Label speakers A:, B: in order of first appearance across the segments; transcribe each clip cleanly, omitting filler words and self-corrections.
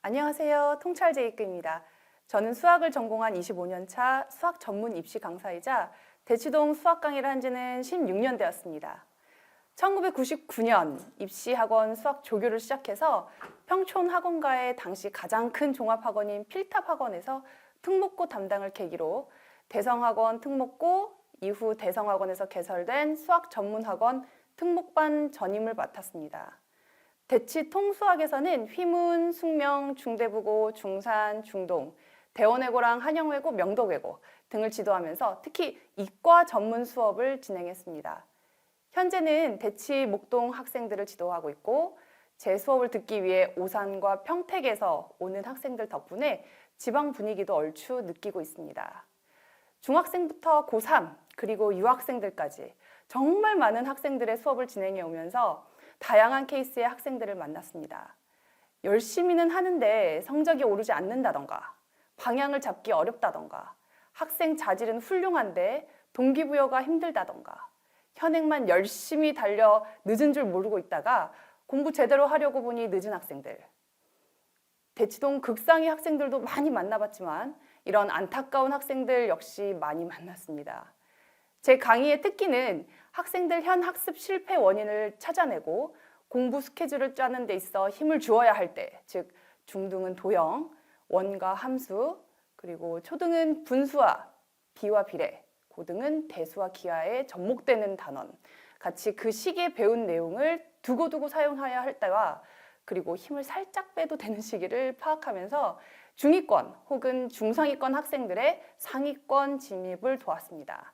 A: 안녕하세요. 통찰제이크입니다. 저는 수학을 전공한 25년 차 수학 전문 입시 강사이자 대치동 수학 강의를 한 지는 16년 되었습니다. 1999년 입시학원 수학 조교를 시작해서 평촌 학원가의 당시 가장 큰 종합학원인 필탑학원에서 특목고 담당을 계기로 대성학원 특목고, 이후 대성학원에서 개설된 수학 전문학원 특목반 전임을 맡았습니다. 대치 통수학에서는 휘문, 숙명, 중대부고, 중산, 중동, 대원외고랑 한영외고, 명덕외고 등을 지도하면서 특히 이과 전문 수업을 진행했습니다. 현재는 대치 목동 학생들을 지도하고 있고 제 수업을 듣기 위해 오산과 평택에서 오는 학생들 덕분에 지방 분위기도 얼추 느끼고 있습니다. 중학생부터 고3 그리고 유학생들까지 정말 많은 학생들의 수업을 진행해 오면서 다양한 케이스의 학생들을 만났습니다. 열심히는 하는데 성적이 오르지 않는다던가, 방향을 잡기 어렵다던가, 학생 자질은 훌륭한데 동기부여가 힘들다던가, 현행만 열심히 달려 늦은 줄 모르고 있다가 공부 제대로 하려고 보니 늦은 학생들. 대치동 극상위 학생들도 많이 만나봤지만 이런 안타까운 학생들 역시 많이 만났습니다. 제 강의의 특기는 학생들 현 학습 실패 원인을 찾아내고 공부 스케줄을 짜는 데 있어 힘을 주어야 할 때, 즉 중등은 도형, 원과 함수, 그리고 초등은 분수와 비와 비례, 고등은 대수와 기하에 접목되는 단원, 같이 그 시기에 배운 내용을 두고두고 사용해야 할 때와 그리고 힘을 살짝 빼도 되는 시기를 파악하면서 중위권 혹은 중상위권 학생들의 상위권 진입을 도왔습니다.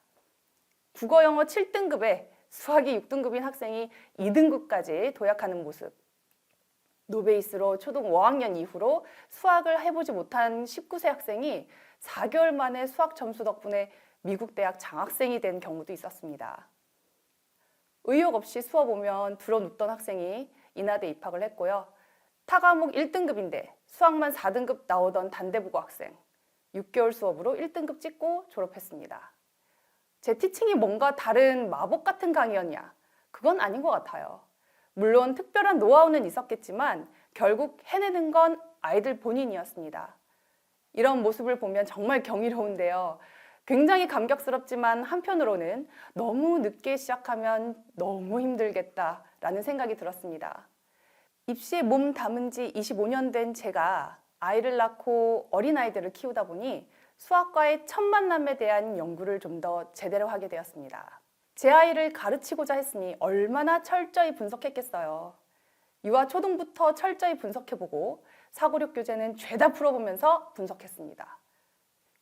A: 국어 영어 7등급에 수학이 6등급인 학생이 2등급까지 도약하는 모습. 노베이스로 초등 5학년 이후로 수학을 해보지 못한 19세 학생이 4개월 만에 수학 점수 덕분에 미국 대학 장학생이 된 경우도 있었습니다. 의욕 없이 수업 오면 들어눕던 학생이 인하대 입학을 했고요. 타과목 1등급인데 수학만 4등급 나오던 단대부고 학생. 6개월 수업으로 1등급 찍고 졸업했습니다. 제 티칭이 뭔가 다른 마법 같은 강의였냐? 그건 아닌 것 같아요. 물론 특별한 노하우는 있었겠지만 결국 해내는 건 아이들 본인이었습니다. 이런 모습을 보면 정말 경이로운데요. 굉장히 감격스럽지만 한편으로는 너무 늦게 시작하면 너무 힘들겠다라는 생각이 들었습니다. 입시에 몸 담은 지 25년 된 제가 아이를 낳고 어린아이들을 키우다 보니 수학과의 첫 만남에 대한 연구를 좀 더 제대로 하게 되었습니다. 제 아이를 가르치고자 했으니 얼마나 철저히 분석했겠어요. 유아 초등부터 철저히 분석해보고 사고력 교재는 죄다 풀어보면서 분석했습니다.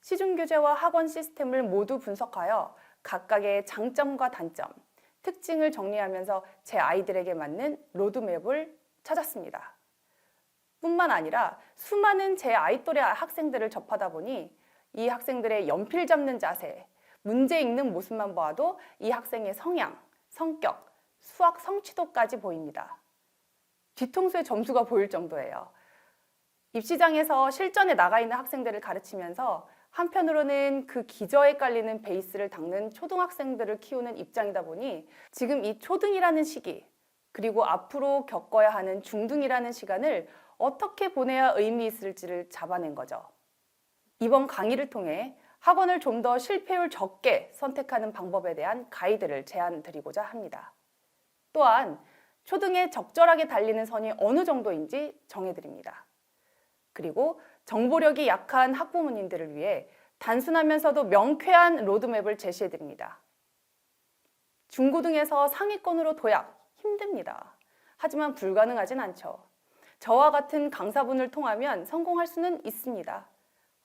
A: 시중 교재와 학원 시스템을 모두 분석하여 각각의 장점과 단점, 특징을 정리하면서 제 아이들에게 맞는 로드맵을 찾았습니다. 뿐만 아니라 수많은 제 아이 또래 학생들을 접하다 보니 이 학생들의 연필 잡는 자세, 문제 읽는 모습만 봐도 이 학생의 성향, 성격, 수학 성취도까지 보입니다. 뒤통수의 점수가 보일 정도예요. 입시장에서 실전에 나가 있는 학생들을 가르치면서 한편으로는 그 기저에 깔리는 베이스를 닦는 초등학생들을 키우는 입장이다 보니 지금 이 초등이라는 시기, 그리고 앞으로 겪어야 하는 중등이라는 시간을 어떻게 보내야 의미 있을지를 잡아낸 거죠. 이번 강의를 통해 학원을 좀 더 실패율 적게 선택하는 방법에 대한 가이드를 제안드리고자 합니다. 또한 초등에 적절하게 달리는 선이 어느 정도인지 정해드립니다. 그리고 정보력이 약한 학부모님들을 위해 단순하면서도 명쾌한 로드맵을 제시해드립니다. 중고등에서 상위권으로 도약 힘듭니다. 하지만 불가능하진 않죠. 저와 같은 강사분을 통하면 성공할 수는 있습니다.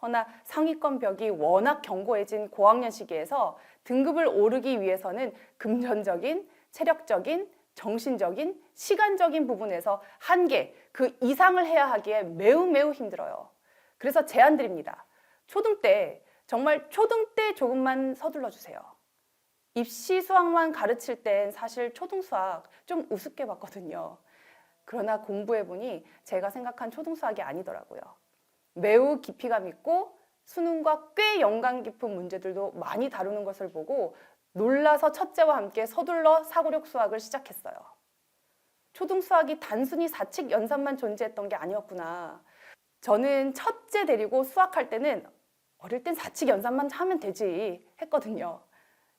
A: 허나 상위권 벽이 워낙 견고해진 고학년 시기에서 등급을 오르기 위해서는 금전적인, 체력적인, 정신적인, 시간적인 부분에서 한계, 그 이상을 해야 하기에 매우 힘들어요. 그래서 제안드립니다. 초등 때, 정말 초등 때 조금만 서둘러 주세요. 입시 수학만 가르칠 땐 사실 초등 수학 좀 우습게 봤거든요. 그러나 공부해보니 제가 생각한 초등 수학이 아니더라고요. 매우 깊이감 있고 수능과 꽤 연관 깊은 문제들도 많이 다루는 것을 보고 놀라서 첫째와 함께 서둘러 사고력 수학을 시작했어요. 초등 수학이 단순히 사칙 연산만 존재했던 게 아니었구나. 저는 첫째 데리고 수학할 때는 어릴 땐 사칙 연산만 하면 되지 했거든요.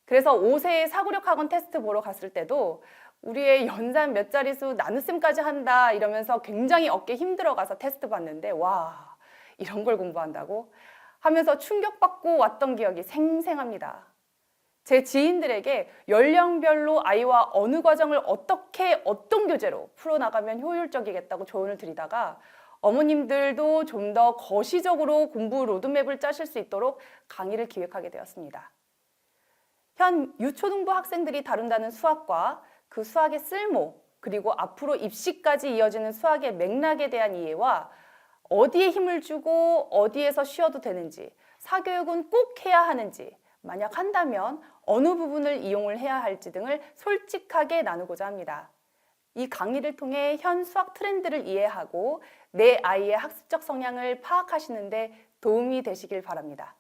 A: 그래서 5세에 사고력 학원 테스트 보러 갔을 때도 우리의 연산 몇 자릿수 나눗셈까지 한다 이러면서 굉장히 어깨 힘들어가서 테스트 봤는데 와, 이런 걸 공부한다고 하면서 충격받고 왔던 기억이 생생합니다. 제 지인들에게 연령별로 아이와 어느 과정을 어떻게 어떤 교재로 풀어나가면 효율적이겠다고 조언을 드리다가 어머님들도 좀 더 거시적으로 공부 로드맵을 짜실 수 있도록 강의를 기획하게 되었습니다. 현 유초등부 학생들이 다룬다는 수학과 그 수학의 쓸모, 그리고 앞으로 입시까지 이어지는 수학의 맥락에 대한 이해와 어디에 힘을 주고 어디에서 쉬어도 되는지, 사교육은 꼭 해야 하는지, 만약 한다면 어느 부분을 이용을 해야 할지 등을 솔직하게 나누고자 합니다. 이 강의를 통해 현 수학 트렌드를 이해하고 내 아이의 학습적 성향을 파악하시는 데 도움이 되시길 바랍니다.